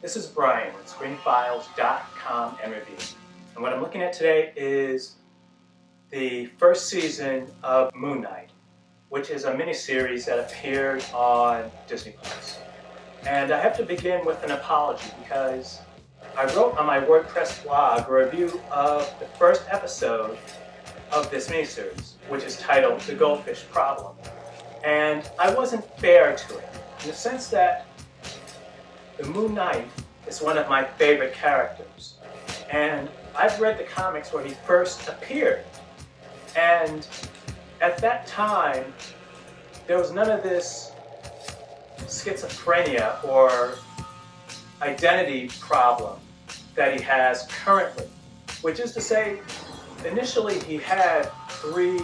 This is Brian with ScreenFiles.com and Review. And what I'm looking at today is the first season of Moon Knight, which is a miniseries that appeared on Disney+. And I have to begin with an apology because I wrote on my WordPress blog a review of the first episode of this miniseries, which is titled The Goldfish Problem. And I wasn't fair to it, in the sense that the Moon Knight is one of my favorite characters. And I've read the comics where he first appeared. And at that time, there was none of this schizophrenia or identity problem that he has currently. Which is to say, initially he had 3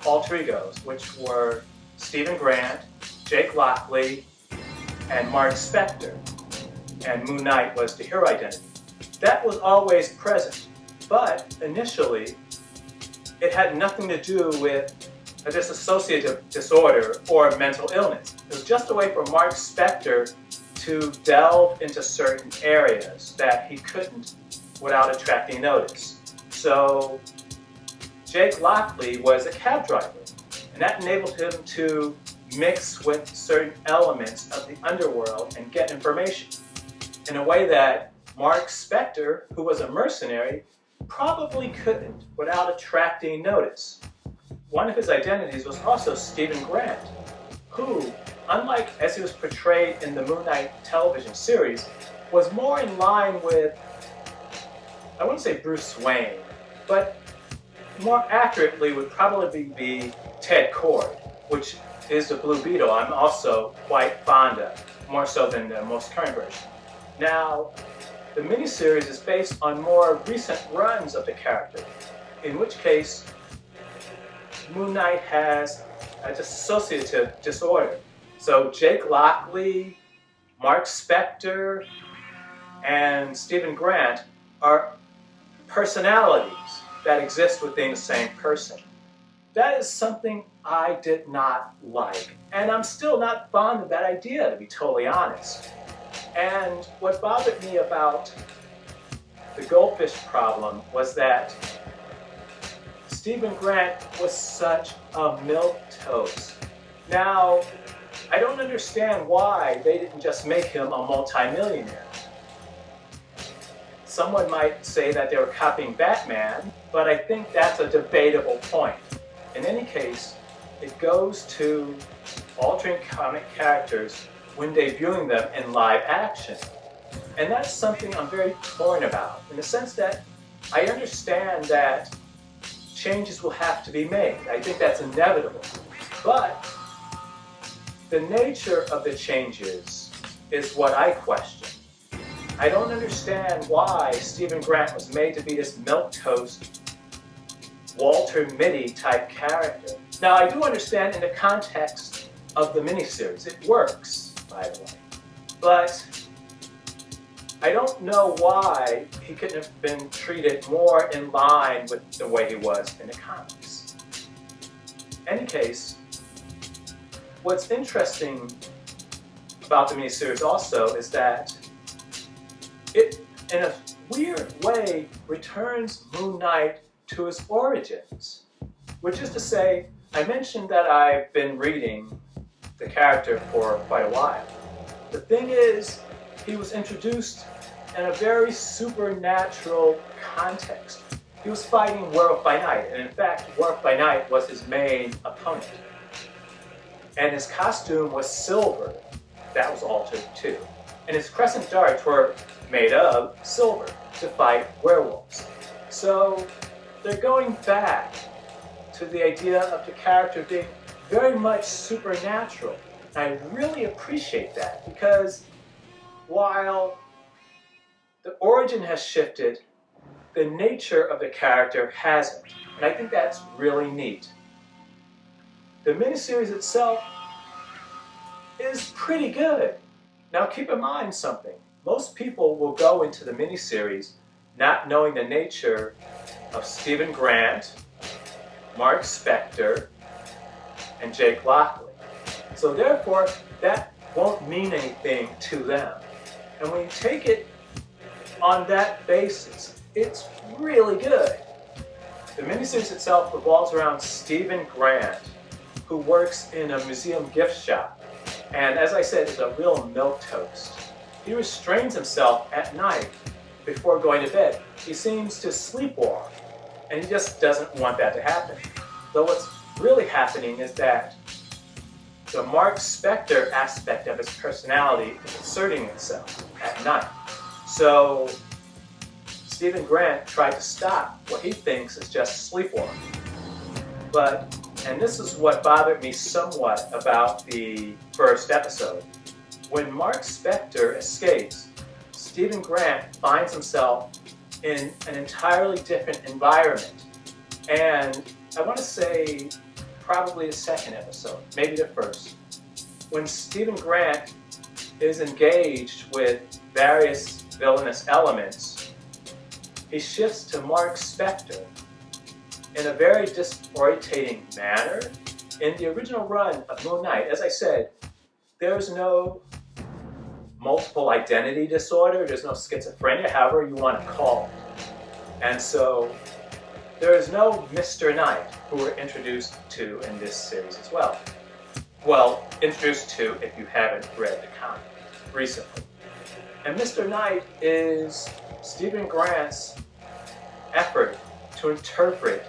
alter egos, which were Stephen Grant, Jake Lockley, and Mark Spector. And Moon Knight was the hero identity. That was always present, but initially it had nothing to do with a dissociative disorder or mental illness. It was just a way for Mark Spector to delve into certain areas that he couldn't without attracting notice. So Jake Lockley was a cab driver, and that enabled him to mix with certain elements of the underworld and get information in a way that Mark Spector, who was a mercenary, probably couldn't without attracting notice. One of his identities was also Stephen Grant, who, unlike as he was portrayed in the Moon Knight television series, was more in line with, I wouldn't say Bruce Wayne, but more accurately would probably be Ted Kord, which is the Blue Beetle I'm also quite fond of, more so than the most current version. Now, the miniseries is based on more recent runs of the character, in which case Moon Knight has a dissociative disorder. So Jake Lockley, Mark Spector, and Stephen Grant are personalities that exist within the same person. That is something I did not like, and I'm still not fond of that idea, to be totally honest. And what bothered me about the Goldfish Problem was that Stephen Grant was such a milquetoast. Now, I don't understand why they didn't just make him a multimillionaire. Someone might say that they were copying Batman, but I think that's a debatable point. In any case, it goes to altering comic characters when debuting them in live action. And that's something I'm very torn about, in the sense that I understand that changes will have to be made. I think that's inevitable. But the nature of the changes is what I question. I don't understand why Stephen Grant was made to be this milquetoast, Walter Mitty type character. Now, I do understand in the context of the miniseries, it works, by the way. But I don't know why he couldn't have been treated more in line with the way he was in the comics. In any case, what's interesting about the miniseries also is that it, in a weird way, returns Moon Knight to his origins. Which is to say, I mentioned that I've been reading the character for quite a while. The thing is, he was introduced in a very supernatural context. He was fighting Werewolf by Night, and in fact, Werewolf by Night was his main opponent. And his costume was silver. That was altered too. And his crescent darts were made of silver to fight werewolves. So they're going back to the idea of the character being very much supernatural. And I really appreciate that, because while the origin has shifted, the nature of the character hasn't. And I think that's really neat. The miniseries itself is pretty good. Now keep in mind something. Most people will go into the miniseries not knowing the nature of Stephen Grant, Mark Spector, and Jake Lockley. So therefore, that won't mean anything to them. And when you take it on that basis, it's really good. The miniseries itself revolves around Stephen Grant, who works in a museum gift shop. And as I said, is a real milquetoast. He restrains himself at night before going to bed. He seems to sleepwalk, and he just doesn't want that to happen. Though what's really happening is that the Mark Spector aspect of his personality is asserting itself at night. So Stephen Grant tried to stop what he thinks is just sleepwalking. And this is what bothered me somewhat about the first episode. When Mark Spector escapes, Stephen Grant finds himself in an entirely different environment. And I want to say probably the second episode, maybe the first. When Stephen Grant is engaged with various villainous elements, he shifts to Mark Spector in a very disorientating manner. In the original run of Moon Knight, as I said, there's no multiple identity disorder, there's no schizophrenia, however you want to call it. And so there is no Mr. Knight, who we're introduced to in this series as well. Well, introduced to if you haven't read the comic recently. And Mr. Knight is Stephen Grant's effort to interpret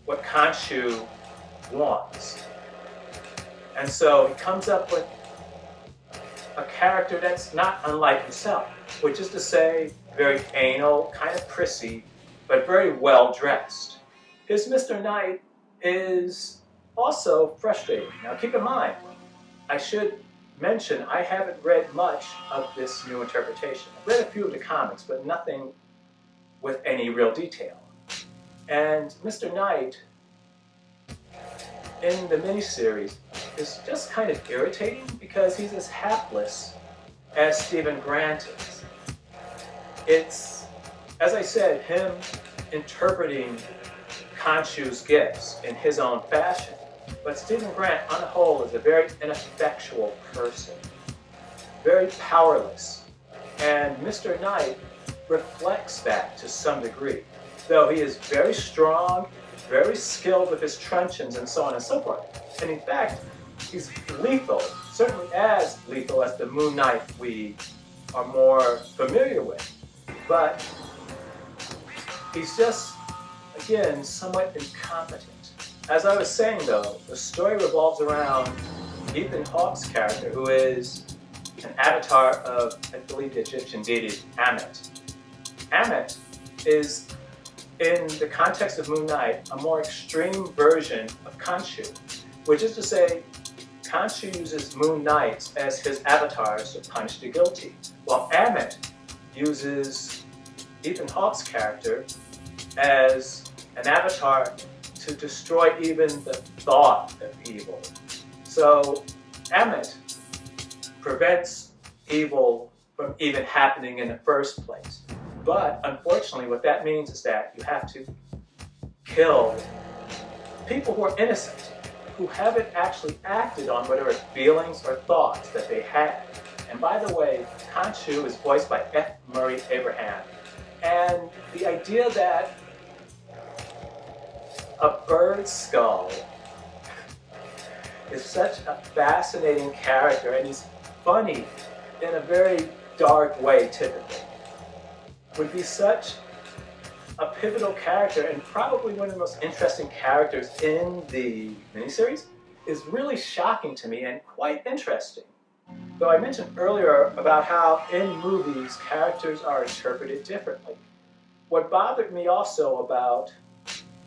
what Khonshu wants. And so he comes up with a character that's not unlike himself, which is to say, very anal, kind of prissy, but very well dressed. His Mr. Knight is also frustrating. Now keep in mind, I should mention I haven't read much of this new interpretation. I've read a few of the comics, but nothing with any real detail. And Mr. Knight, in the miniseries, is just kind of irritating because he's as hapless as Stephen Grant is. It's, as I said, him interpreting Khonshu's gifts in his own fashion. But Stephen Grant, on the whole, is a very ineffectual person, very powerless. And Mr. Knight reflects that to some degree, though he is very strong, very skilled with his truncheons and so on and so forth. And in fact, he's lethal, certainly as lethal as the Moon Knight we are more familiar with. But he's just, again, somewhat incompetent. As I was saying though, the story revolves around Ethan Hawke's character, who is an avatar of, I believe, the Egyptian deity Ammit. Ammit is, in the context of Moon Knight, a more extreme version of Khonshu, which is to say, Khonshu uses Moon Knights as his avatars to punish the guilty, while Ammit uses Ethan Hawke's character as an avatar to destroy even the thought of evil. So Ammit prevents evil from even happening in the first place. But unfortunately, what that means is that you have to kill people who are innocent, who haven't actually acted on whatever feelings or thoughts that they had. And by the way, Khonshu is voiced by F. Murray Abraham. And the idea that a bird skull is such a fascinating character, and he's funny in a very dark way typically, would be such a pivotal character and probably one of the most interesting characters in the miniseries, is really shocking to me and quite interesting. Though I mentioned earlier about how in movies characters are interpreted differently. What bothered me also about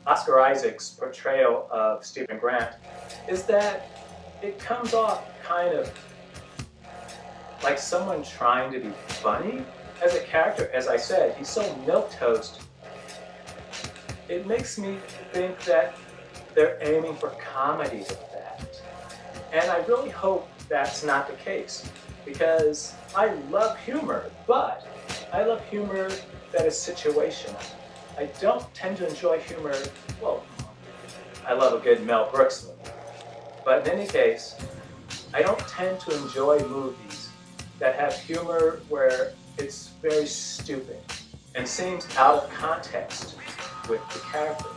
Oscar Isaac's portrayal of Stephen Grant is that it comes off kind of like someone trying to be funny as a character. As I said, he's so milquetoast. It makes me think that they're aiming for comedy with that. And I really hope that's not the case, because I love humor, but I love humor that is situational. I don't tend to enjoy humor, well, I love a good Mel Brooks movie. But in any case, I don't tend to enjoy movies that have humor where it's very stupid and seems out of context with the characters.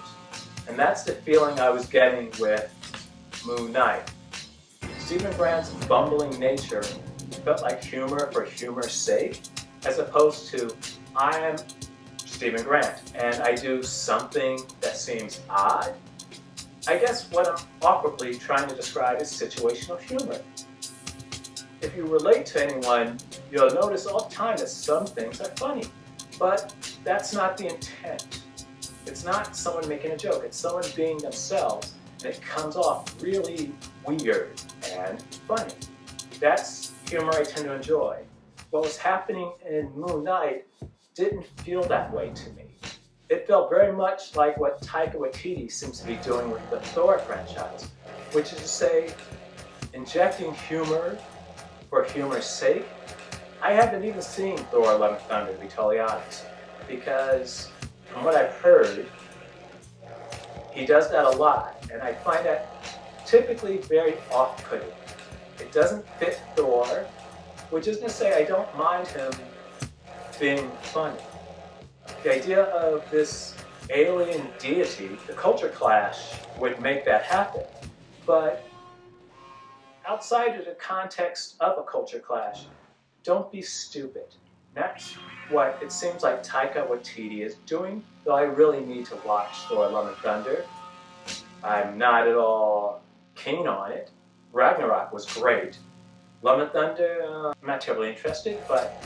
And that's the feeling I was getting with Moon Knight. Stephen Grant's bumbling nature felt like humor for humor's sake, as opposed to, I am Stephen Grant and I do something that seems odd. I guess what I'm awkwardly trying to describe is situational humor. If you relate to anyone, you'll notice all the time that some things are funny, but that's not the intent. It's not someone making a joke, it's someone being themselves, and it comes off really weird and funny. That's humor I tend to enjoy. What was happening in Moon Knight didn't feel that way to me. It felt very much like what Taika Waititi seems to be doing with the Thor franchise, which is to say, injecting humor for humor's sake. I haven't even seen Thor: Love and Thunder, to be totally honest, because from what I've heard, he does that a lot, and I find that typically very off-putting. It doesn't fit Thor, which isn't to say I don't mind him being funny. The idea of this alien deity, the culture clash, would make that happen, but outside of the context of a culture clash, don't be stupid. That's what it seems like Taika Waititi is doing, though I really need to watch Thor: Love and Thunder. I'm not at all keen on it. Ragnarok was great. Love and Thunder, I'm not terribly interested, but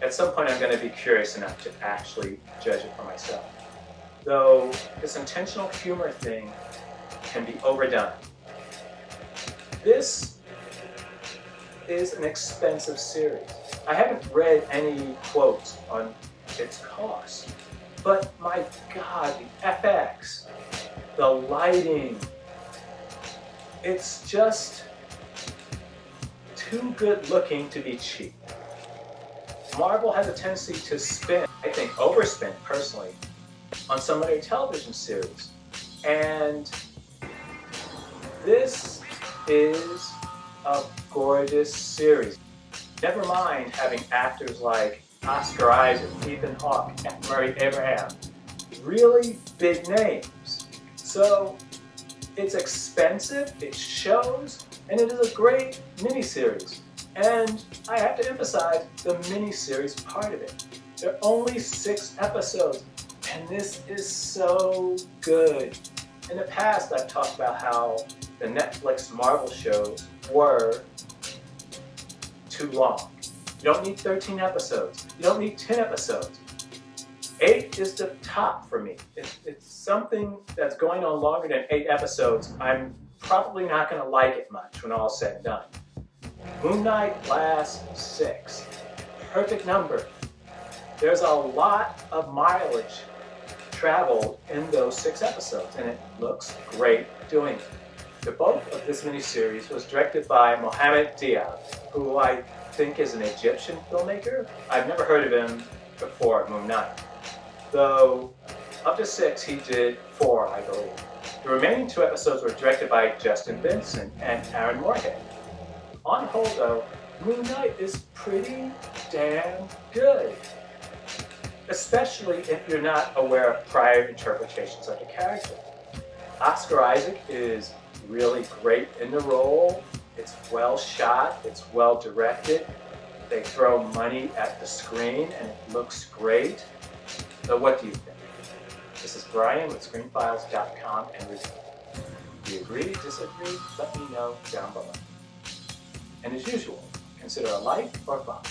at some point I'm going to be curious enough to actually judge it for myself. Though this intentional humor thing can be overdone. This is an expensive series. I haven't read any quotes on its cost, but my God, the FX, the lighting, it's just too good looking to be cheap. Marvel has a tendency to spend, I think overspend personally, on some of their television series. And this is a gorgeous series. Never mind having actors like Oscar Isaac, Ethan Hawke, F. Murray Abraham, really big names. So it's expensive, it shows, and it is a great miniseries. And I have to emphasize the miniseries part of it. There are only 6 episodes, and this is so good. In the past, I've talked about how the Netflix Marvel shows were too long. You don't need 13 episodes. You don't need 10 episodes. 8 is the top for me. It's something that's going on longer than 8 episodes. I'm probably not going to like it much when all's said and done. Moon Knight lasts 6. Perfect number. There's a lot of mileage traveled in those 6 episodes, and it looks great doing it. The bulk of this miniseries was directed by Mohamed Diab, who I think is an Egyptian filmmaker. I've never heard of him before Moon Knight. Though, up to 6, he did 4, I believe. The remaining 2 episodes were directed by Justin Vincent and Aaron Moorhead. On whole, though, Moon Knight is pretty damn good. Especially if you're not aware of prior interpretations of the character. Oscar Isaac is really great in the role. It's well shot, it's well directed. They throw money at the screen and it looks great. So what do you think? This is Brian with ScreenFiles.com and Review. Do you agree, disagree? Let me know down below. And as usual, consider a like or a follow.